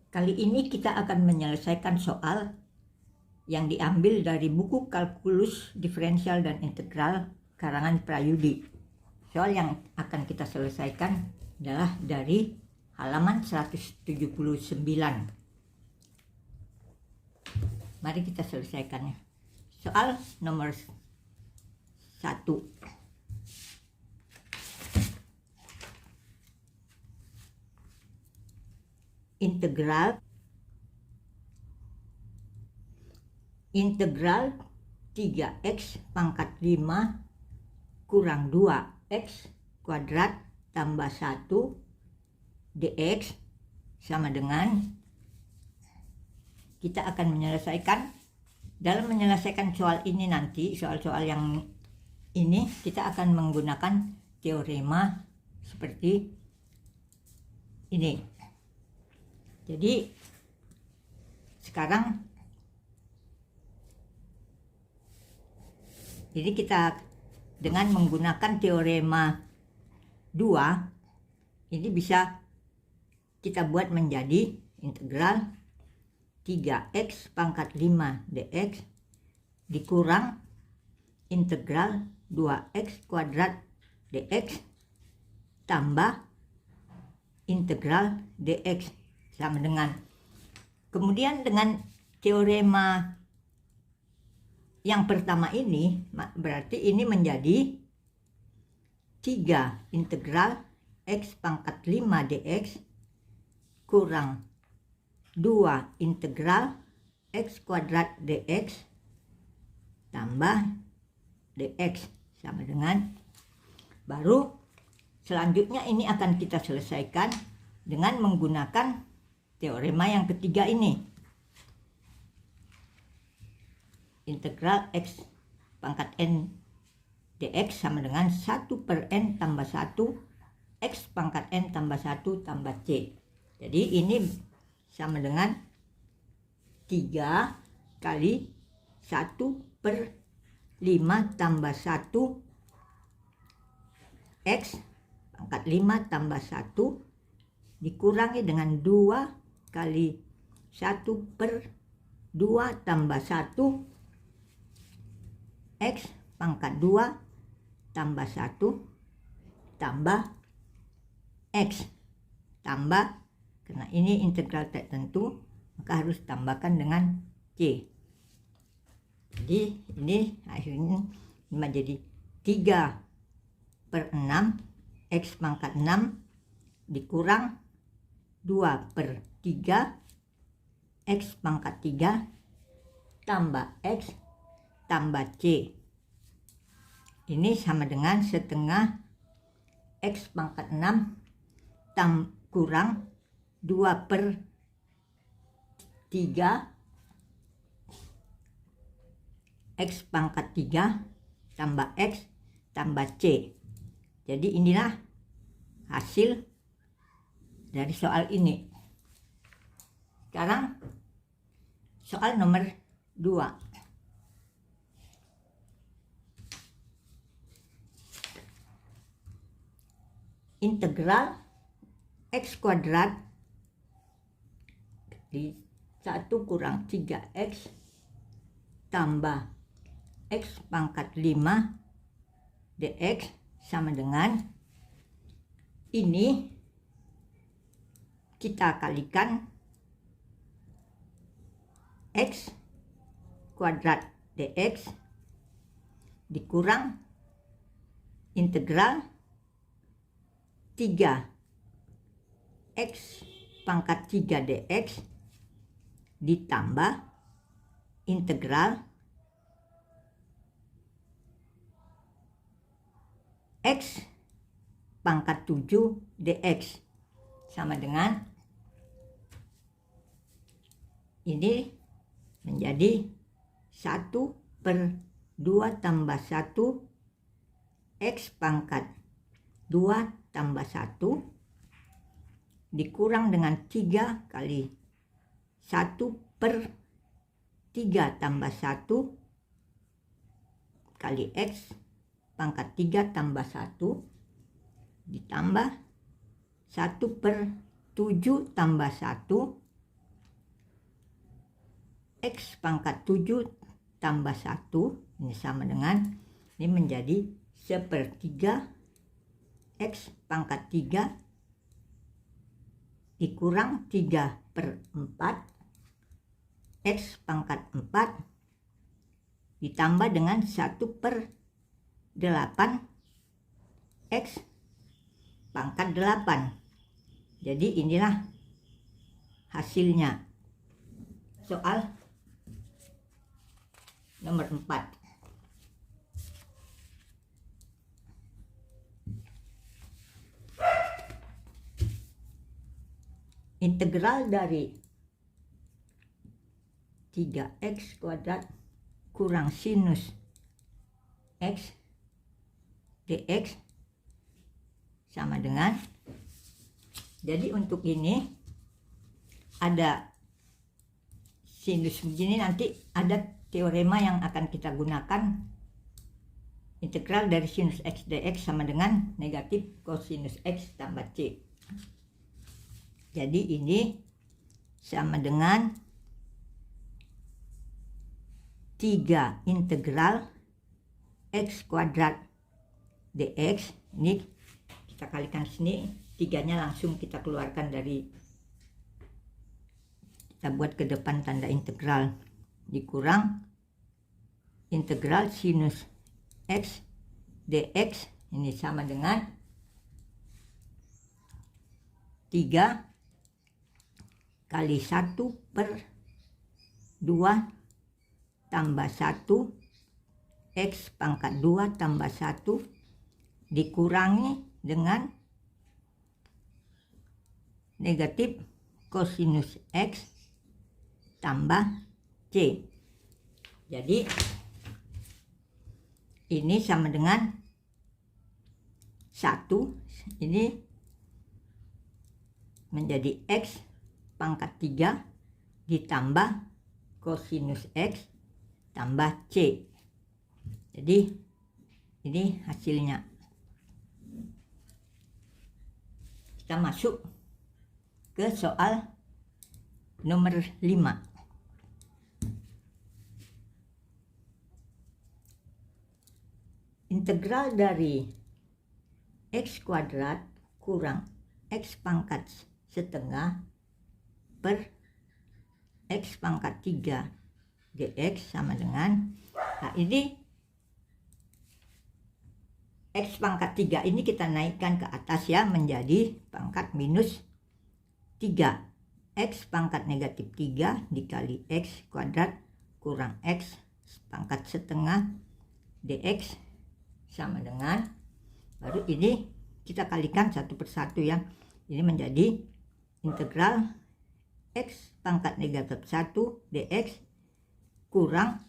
Kali ini kita akan menyelesaikan soal yang diambil dari buku Kalkulus Diferensial dan Integral karangan Prayudi. Soal yang akan kita selesaikan adalah dari halaman 179. Mari kita selesaikannya. Soal nomor 1. Integral 3x pangkat 5 kurang 2x kuadrat tambah 1 dx sama dengan, kita akan menyelesaikan. Dalam menyelesaikan soal ini nanti, soal-soal yang ini kita akan menggunakan teorema seperti ini. Jadi sekarang ini kita dengan menggunakan teorema 2 ini bisa kita buat menjadi integral 3x pangkat 5 dx dikurang integral 2x kuadrat dx tambah integral dx sama dengan. Kemudian dengan teorema yang pertama ini berarti ini menjadi 3 integral x pangkat 5 dx kurang 2 integral x kuadrat dx tambah dx sama dengan. Baru selanjutnya ini akan kita selesaikan dengan menggunakan teorema yang ketiga ini. Integral x pangkat n dx sama dengan 1 per n tambah 1 x pangkat n tambah 1 tambah c. Jadi ini sama dengan 3 kali 1 per 5 tambah 1 x pangkat 5 tambah 1 dikurangi dengan 2 kali 1 per 2 tambah 1 x pangkat 2 tambah 1 tambah x tambah, karena ini integral tertentu maka harus tambahkan dengan c. Jadi ini akhirnya menjadi 3 per 6 x pangkat 6 dikurang 2 per 3 x pangkat 3 tambah x tambah c. Ini sama dengan setengah x pangkat 6 kurang 2 per 3 x pangkat 3 tambah x tambah c. Jadi inilah hasil dari soal ini. Sekarang soal nomor 2. Integral x kuadrat di 1 kurang 3x tambah x pangkat 5 dx sama dengan, ini kita kalikan x kuadrat dx dikurang integral 3 x pangkat 3 dx ditambah integral x pangkat 7 dx sama dengan, ini menjadi 1 per 2 tambah 1 x pangkat 2 tambah 1 dikurang dengan 3 kali 1 per 3 tambah 1 kali x pangkat 3 tambah 1 ditambah 1 per 7 tambah 1 X pangkat 7 tambah 1, ini sama dengan, ini menjadi 1/3 X pangkat 3 dikurang 3/4 X pangkat 4 ditambah dengan 1/8 X pangkat 8. Jadi inilah hasilnya. Soal nomor 4. Integral dari 3x kuadrat kurang sinus x dx sama dengan, jadi untuk ini ada sinus begini, nanti ada teorema yang akan kita gunakan. Integral dari sinus x dx sama dengan negatif kosinus x tambah c. Jadi ini sama dengan 3 integral x kuadrat dx. Ini kita kalikan sini, 3-nya langsung kita keluarkan dari, kita buat ke depan tanda integral, dikurang integral sinus x dx, ini sama dengan 3 kali 1/2 tambah 1 X pangkat 2 tambah 1 dikurangi dengan negatif kosinus X tambah C. Jadi ini sama dengan 1, ini menjadi X pangkat 3 ditambah kosinus X tambah C. Jadi ini hasilnya. Kita masuk ke soal nomor 5. Integral dari x kuadrat kurang x pangkat setengah per x pangkat 3 dx sama dengan, nah ini x pangkat 3 ini kita naikkan ke atas ya, menjadi pangkat minus 3. X pangkat negatif 3 dikali x kuadrat kurang x pangkat setengah dx sama dengan, baru ini kita kalikan satu persatu ya. Ini menjadi integral x pangkat negatif 1 dx kurang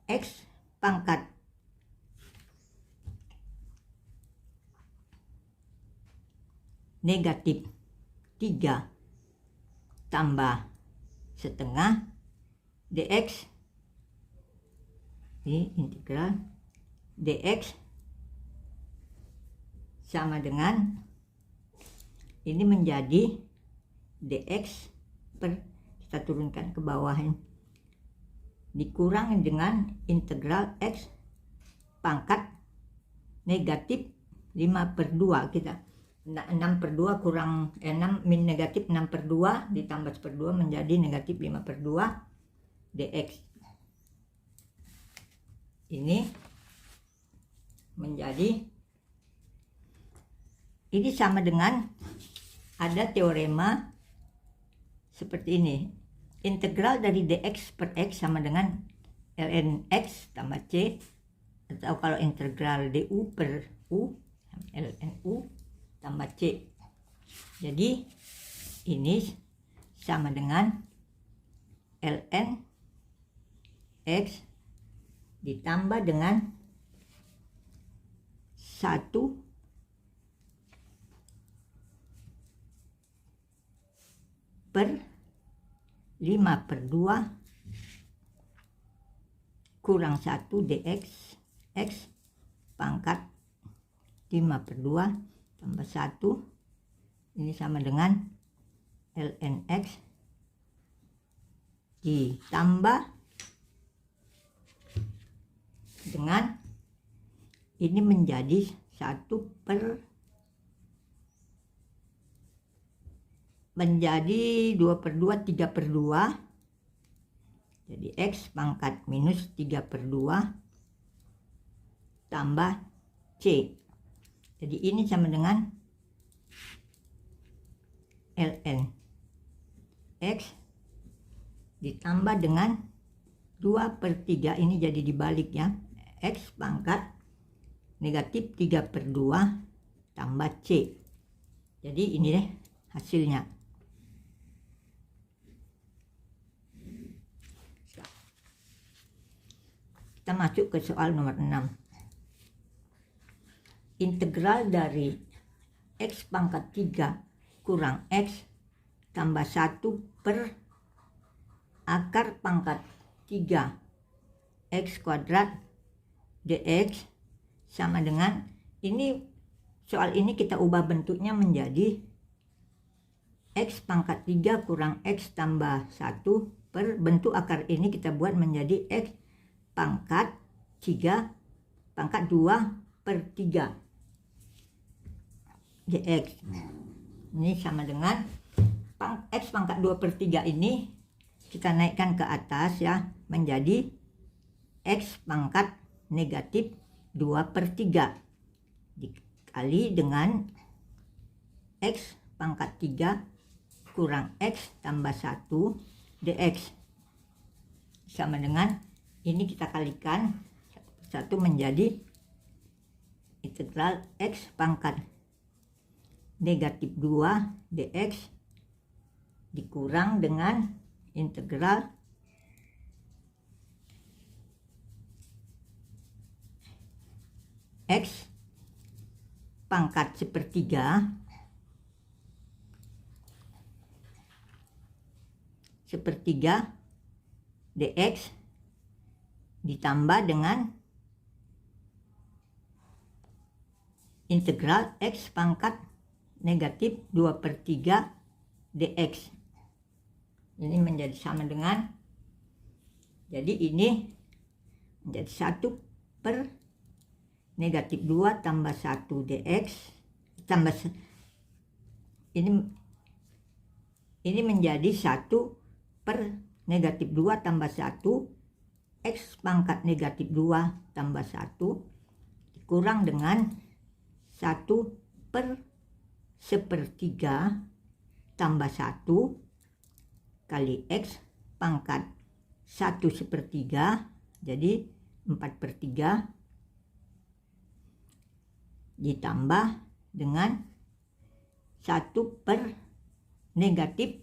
x pangkat negatif 3 tambah setengah dx. Ini integral dx sama dengan, ini menjadi dx per, kita turunkan ke bawah ini, dikurangi dengan integral x pangkat negatif 5/2. Kita 6/2 kurang 6 min negatif 6/2 ditambah 1/2 menjadi negatif 5/2 dx. Ini menjadi, ini sama dengan, ada teorema seperti ini. Integral dari dx per x sama dengan ln x tambah c, atau kalau integral du per u ln u tambah c. Jadi ini sama dengan ln x ditambah dengan 1 per 5/2 kurang 1 dx x pangkat 5/2 tambah 1, ini sama dengan ln X ditambah dengan ini menjadi 1 per menjadi 2 per 2, 3 per 2. Jadi X pangkat minus 3 per 2 tambah C. Jadi ini sama dengan ln X ditambah dengan 2 per 3, ini jadi dibalik ya, X pangkat negatif 3 per 2 tambah C. Jadi ini deh hasilnya. Kita masuk ke soal nomor 6. Integral dari X pangkat 3 kurang X tambah 1 per akar pangkat 3 X kuadrat dx sama dengan, ini soal ini kita ubah bentuknya menjadi X pangkat 3 kurang X tambah 1 per bentuk akar ini kita buat menjadi X pangkat 3 pangkat 2 per 3 dx. Ini sama dengan X pangkat 2 per 3 ini kita naikkan ke atas ya, menjadi X pangkat negatif 2 per 3 dikali dengan X pangkat 3 kurang X tambah 1 dx sama dengan, ini kita kalikan satu menjadi integral X pangkat negatif 2 dx dikurang dengan integral X pangkat sepertiga dx ditambah dengan integral X pangkat negatif 2 per 3 dx. Ini menjadi sama dengan, jadi ini menjadi 1 per negatif 2 tambah 1 dx tambah ini menjadi 1 per negatif 2 tambah 1 X pangkat negatif 2 tambah 1 dikurang dengan 1 per sepertiga tambah 1 kali X pangkat 1 sepertiga, jadi 4 per 3 ditambah dengan 1 per negatif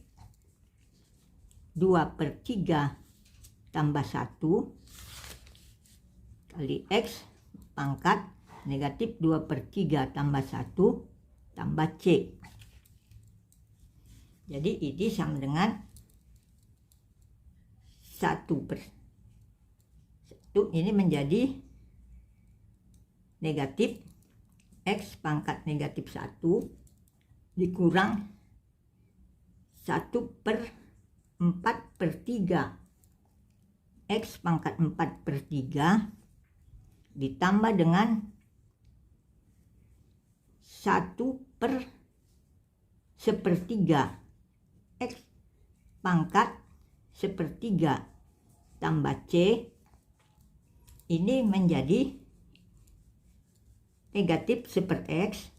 2 per 3 tambah 1 kali X pangkat negatif 2 per 3 tambah 1 tambah C. Jadi ini sama dengan 1 per 1, ini menjadi negatif X pangkat negatif 1 dikurang 1 per 4 per 3 X pangkat 4 per 3 ditambah dengan 1 per sepertiga X pangkat sepertiga tambah C, ini menjadi negatif seper X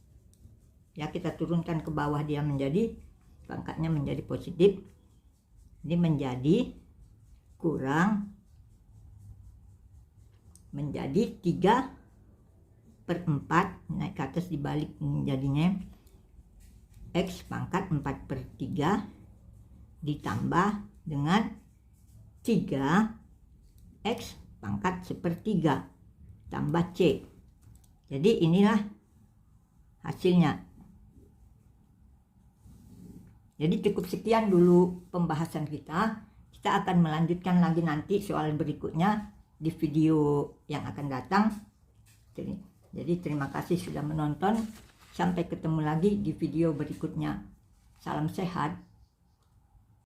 ya, kita turunkan ke bawah, dia menjadi pangkatnya menjadi positif, ini menjadi kurang menjadi 3 per 4, naik ke atas dibalik menjadinya X pangkat 4 per 3 ditambah dengan 3 X pangkat sepertiga tambah C. Jadi inilah hasilnya. Jadi cukup sekian dulu pembahasan kita. Kita akan melanjutkan lagi nanti soal berikutnya di video yang akan datang. Jadi terima kasih sudah menonton. Sampai ketemu lagi di video berikutnya. Salam sehat.